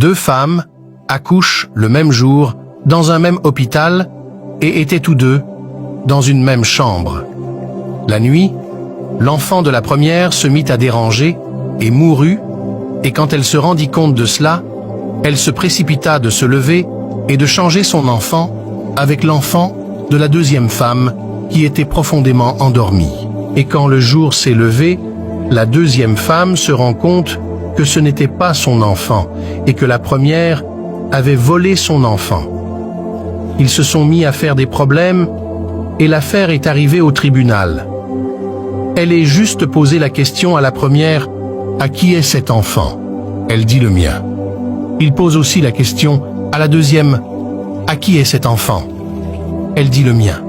Deux femmes accouchent le même jour dans un même hôpital et étaient tous deux dans une même chambre. La nuit, l'enfant de la première se mit à déranger et mourut, et quand elle se rendit compte de cela, elle se précipita de se lever et de changer son enfant avec l'enfant de la deuxième femme qui était profondément endormie. Et quand le jour s'est levé, la deuxième femme se rend compte que ce n'était pas son enfant et que la première avait volé son enfant. Ils se sont mis à faire des problèmes et l'affaire est arrivée au tribunal. Elle est juste posé la question à la première « À qui est cet enfant ?» Elle dit « Le mien ». Il pose aussi la question à la deuxième « À qui est cet enfant ?» Elle dit « Le mien ».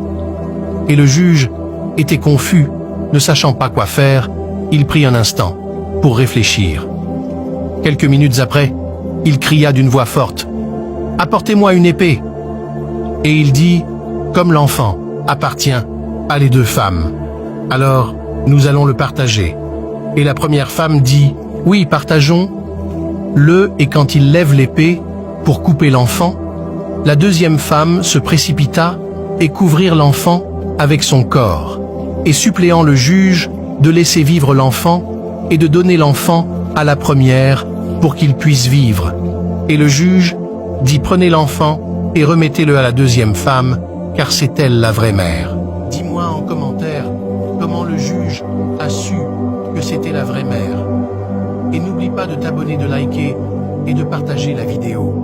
Et le juge était confus, ne sachant pas quoi faire. Il prit un instant pour réfléchir. Quelques minutes après, il cria d'une voix forte « Apportez-moi une épée !» Et il dit « Comme l'enfant appartient à les deux femmes, alors nous allons le partager. » Et la première femme dit « Oui, partageons-le. » Et quand il lève l'épée pour couper l'enfant, la deuxième femme se précipita et couvrir l'enfant avec son corps, et suppléant le juge de laisser vivre l'enfant et de donner l'enfant à la première pour qu'il puisse vivre. Et le juge dit « Prenez l'enfant et remettez-le à la deuxième femme, car c'est elle la vraie mère. » Dis-moi en commentaire comment le juge a su que c'était la vraie mère. Et n'oublie pas de t'abonner, de liker et de partager la vidéo.